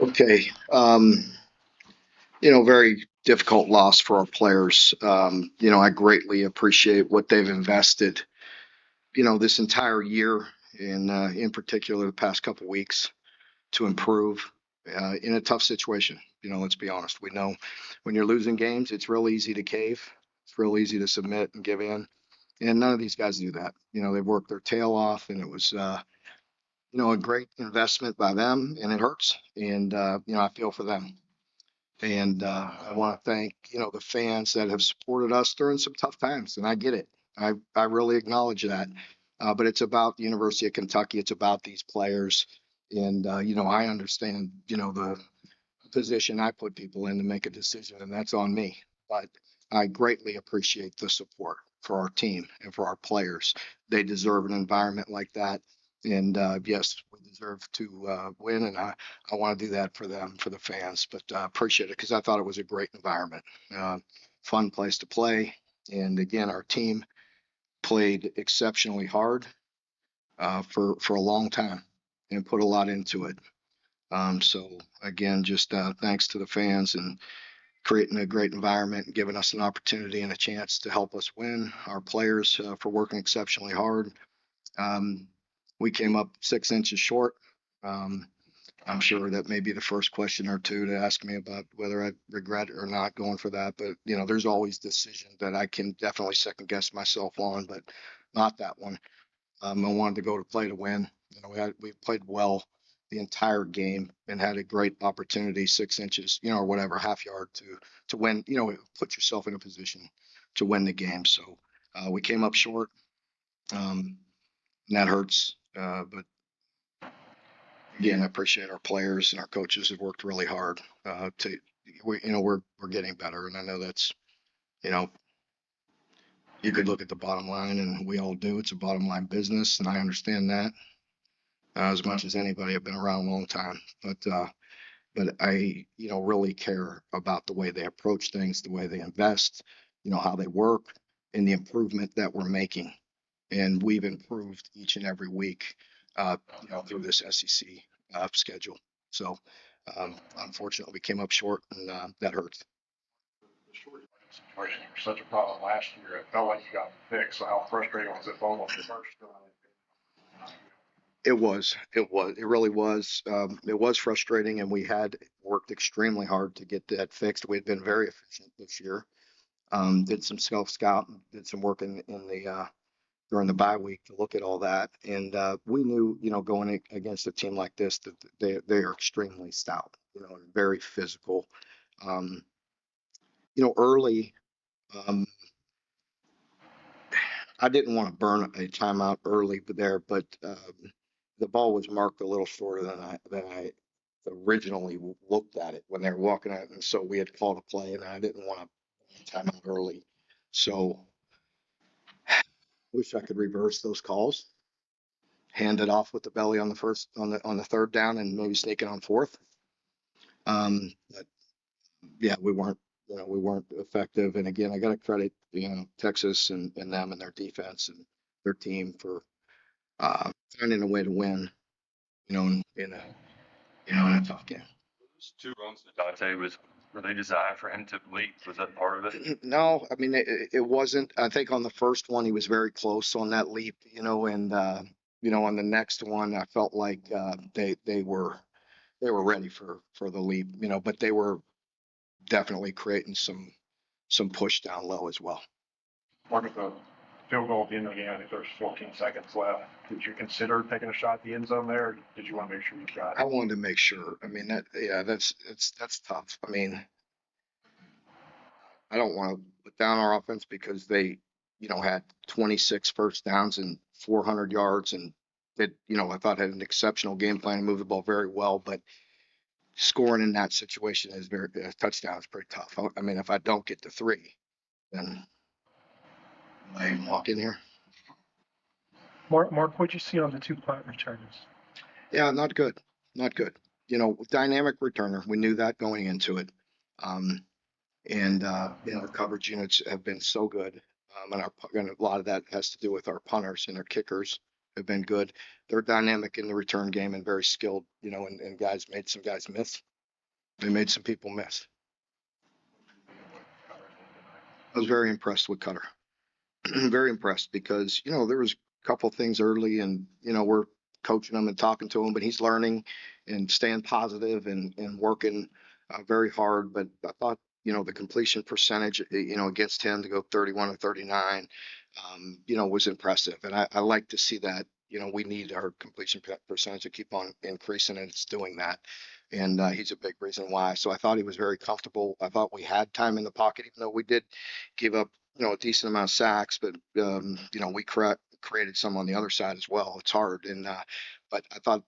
Okay. Very difficult loss for our players. I greatly appreciate what they've invested, this entire year in particular the past couple weeks to improve in a tough situation. Let's be honest. We know when you're losing games, it's real easy to cave. It's real easy to submit and give in. And none of these guys do that. They've worked their tail off and it was, a great investment by them and it hurts. And, I feel for them. And I want to thank, the fans that have supported us during some tough times. And I get it. I really acknowledge that. But it's about the University of Kentucky. It's about these players. And, I understand, the position I put people in to make a decision, and that's on me. But I greatly appreciate the support for our team and for our players. They deserve an environment like that. And yes, we deserve to win, and I want to do that for them, for the fans. But appreciate it because I thought it was a great environment, uh, fun place to play. And again, our team played exceptionally hard for a long time and put a lot into it. So again, just thanks to the fans and creating a great environment and giving us an opportunity and a chance to help us win. Our players for working exceptionally hard. Um, we came up 6 inches short. Um, I'm sure that may be the first question or two to ask me about whether I regret it or not going for that. But there's always decisions that I can definitely second guess myself on, but not that one. I wanted to go to play to win. We played well the entire game and had a great opportunity, 6 inches, or whatever, half yard to win. Put yourself in a position to win the game. So we came up short, and that hurts. But again, I appreciate our players and our coaches have worked really hard to. We're getting better, and I know that's you know you could look at the bottom line, and we all do. It's a bottom line business, and I understand that as much as anybody. I've been around a long time, but I really care about the way they approach things, the way they invest, how they work, and the improvement that we're making. And we've improved each and every week, through this SEC schedule. So unfortunately, we came up short, and that hurts. The short situation was such a problem last year. It felt like you got fixed. So how frustrating was it for almost the first It really was. It was frustrating, and we had worked extremely hard to get that fixed. We had been very efficient this year. Did some self scout, did some work in the during the bye week to look at all that, and we knew, going against a team like this that they are extremely stout, and very physical. Um, Early, um, I didn't want to burn a timeout early there, but the ball was marked a little shorter than I originally looked at it when they were walking out, and so we had called a play, and I didn't want to timeout early. So wish I could reverse those calls, hand it off with the belly on the first on the third down, and maybe sneak it on fourth. But yeah, we weren't effective. And again, I got to credit Texas and them and their defense and their team for finding a way to win. In a tough game. Those two runs to Dante were they designed for him to leap? Was that part of it? No, I mean it wasn't. I think on the first one he was very close on that leap, and on the next one I felt like they were ready for the leap, but they were definitely creating some push down low as well. Mark, at the field goal at the end of the game, I think there's 14 seconds left. Did you consider taking a shot at the end zone there? Or did you want to make sure you got I it? wanted to make sure. I mean that's tough. I mean, I don't want to put down our offense because they, had 26 first downs and 400 yards and I thought had an exceptional game plan and moved the ball very well, but scoring in that situation is very a touchdown is pretty tough. I mean, if I don't get to three, then I walk in here. Mark, what'd you see on the two punt returns? Yeah, not good, not good. Dynamic returner. We knew that going into it. Um, and our coverage units have been so good. And a lot of that has to do with our punters and our kickers have been good. They're dynamic in the return game and very skilled, and guys made some guys miss. They made some people miss. I was very impressed with Cutter. Very impressed because, there was a couple things early and, we're coaching him and talking to him, but he's learning and staying positive and working very hard. But I thought, the completion percentage, against him to go 31 or 39, was impressive. And I like to see that. We need our completion percentage to keep on increasing, and it's doing that. And he's a big reason why. So I thought he was very comfortable. I thought we had time in the pocket, even though we did give up, a decent amount of sacks, but we created some on the other side as well. It's hard, and but I thought,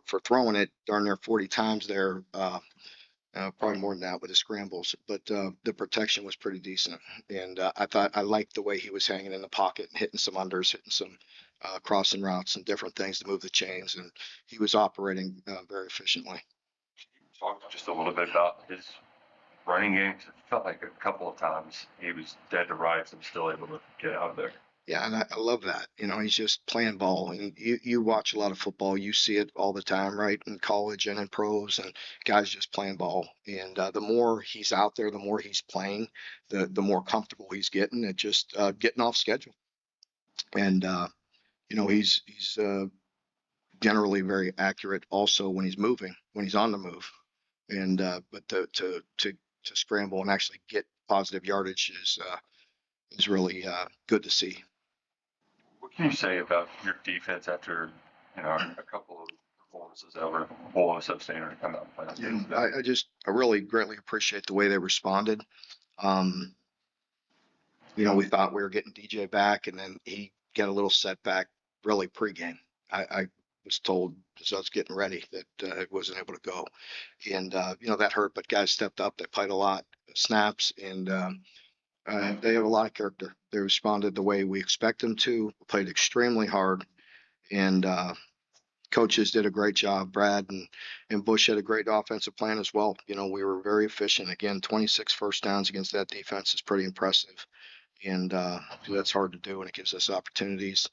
for throwing it darn near 40 times there, probably more than that with the scrambles, but the protection was pretty decent, and I thought I liked the way he was hanging in the pocket and hitting some unders, hitting some crossing routes and different things to move the chains, and he was operating very efficiently. Talk just a little bit about his running game. 'Cause it felt like a couple of times he was dead to rights and still able to get out of there. Yeah, and I love that. He's just playing ball. And you watch a lot of football, you see it all the time, right? In college and in pros, and guys just playing ball. And the more he's out there, the more he's playing, the more comfortable he's getting at just getting off schedule. And he's generally very accurate also when he's moving, when he's on the move. And but to scramble and actually get positive yardage is really good to see. What can you say about your defense after, a couple of performances that were below substandard to come out and play? And I really greatly appreciate the way they responded. Um, we thought we were getting DJ back, and then he got a little setback really pregame. I was told as I was getting ready that I wasn't able to go, and that hurt. But guys stepped up. They played a lot of snaps, and they have a lot of character. They responded the way we expect them to. Played extremely hard, and coaches did a great job. Brad and Bush had a great offensive plan as well. We were very efficient. Again, 26 first downs against that defense is pretty impressive. And that's hard to do, and it gives us opportunities.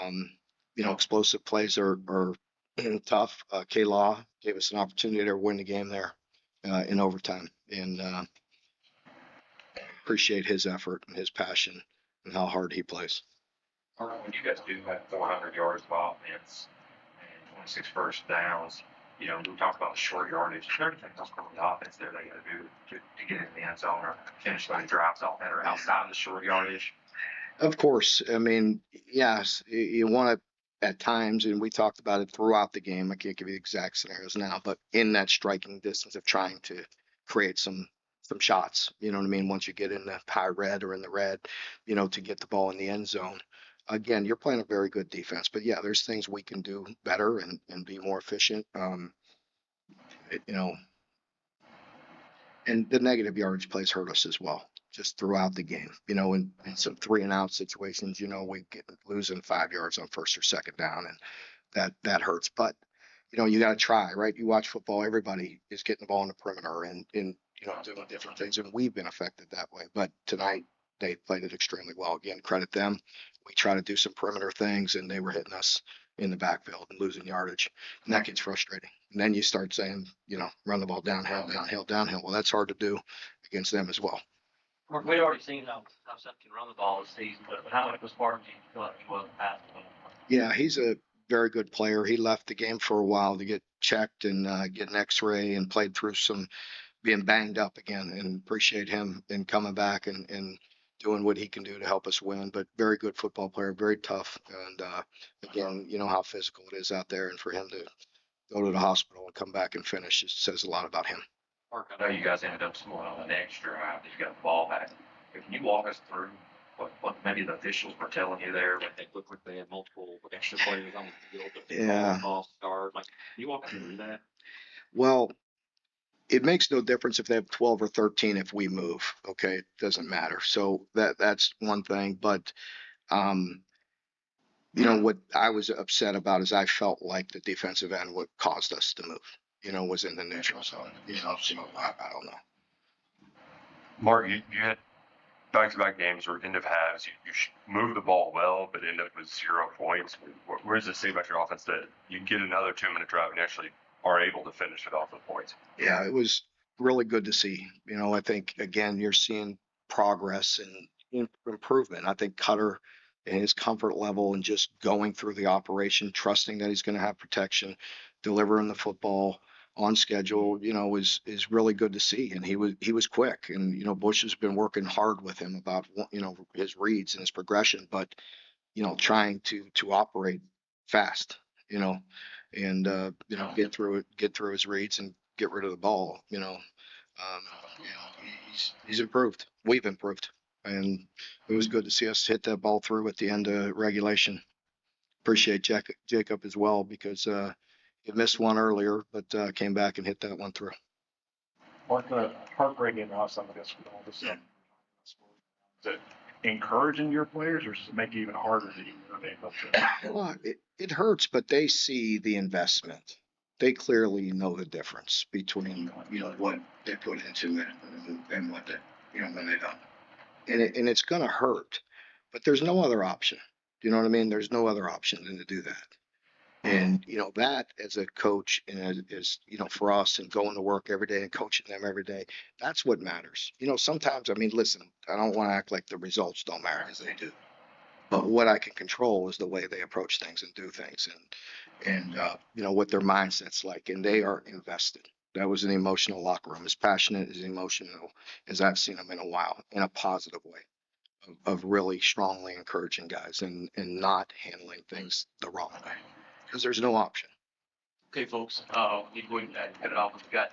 Um, explosive plays are tough. K-Law gave us an opportunity to win the game there in overtime. And appreciate his effort and his passion and how hard he plays. When you guys do have 400 yards of offense and 26 first downs, we talked about the short yardage. Is there anything else from the offense there they got to do to get in the end zone or finish those drives off that are outside of the short yardage? Of course. I mean, yes, you want to at times, and we talked about it throughout the game. I can't give you the exact scenarios now, but in that striking distance of trying to create some shots, you know what I mean? Once you get in the high red or in the red, to get the ball in the end zone. Again, you're playing a very good defense, but yeah, there's things we can do better and be more efficient. You know, and the negative yardage plays hurt us as well, just throughout the game. In some 3-and-out situations, we get losing 5 yards on first or second down, and that hurts. But you got to try, right? You watch football, everybody is getting the ball in the perimeter and doing different things, and we've been affected that way. But tonight they played it extremely well. Again, credit them. We try to do some perimeter things, and they were hitting us in the backfield and losing yardage, and that gets frustrating. And then you start saying, run the ball downhill, downhill, downhill. Well, that's hard to do against them as well. Mark, we already seen how Seth can run the ball this season, but how much was Spartan do you feel like he wasn't passing? Yeah, he's a very good player. He left the game for a while to get checked and get an X-ray, and played through some being banged up again, and appreciate him and coming back and doing what he can do to help us win. But very good football player, very tough. And again, you know how physical it is out there, and for him to go to the hospital and come back and finish, it says a lot about him. Mark, I know you guys ended up scoring on an extra after you got the ball back. Can you walk us through what maybe the officials were telling you there? Like, they looked like they had multiple extra players on the field. Yeah. Ball start. Like, can you walk us through that? Well, it makes no difference if they have 12 or 13 if we move. Okay, it doesn't matter. So that's one thing. But what I was upset about is I felt like the defensive end what caused us to move. Was in the neutral zone. So I don't know. Mark, you had back-to-back games or end of halves. You moved the ball well, but end up with 0 points. Where does it say about your offense that you get another 2-minute drive and actually are able to finish it off with points. Yeah, it was really good to see. I think again you're seeing progress and improvement. I think Cutter and his comfort level and just going through the operation, trusting that he's going to have protection, delivering the football on schedule, is really good to see. And he was quick. And Bush has been working hard with him about his reads and his progression, but trying to operate fast, and get through his reads and get rid of the ball. He's improved. We've improved, and it was good to see us hit that ball through at the end of regulation. Appreciate Jacob as well because he missed one earlier, but came back and hit that one through. What the heartbreaking loss some of this with all this stuff. Is it encouraging your players, or does it make it even harder that you were able to? Well, it hurts, but they see the investment. They clearly know the difference between what they put into it and what when they don't. And it's going to hurt, but there's no other option. Do you know what I mean? There's no other option than to do that. And that as a coach and as for us and going to work every day and coaching them every day, that's what matters. Sometimes, I mean, listen, I don't want to act like the results don't matter because they do. But what I can control is the way they approach things and do things, and what their mindset's like, and they are invested. That was an emotional locker room, as passionate, as emotional as I've seen them in a while, in a positive way, of really strongly encouraging guys and not handling things the wrong way, because there's no option. Okay, folks, you go ahead and cut it off with the guys.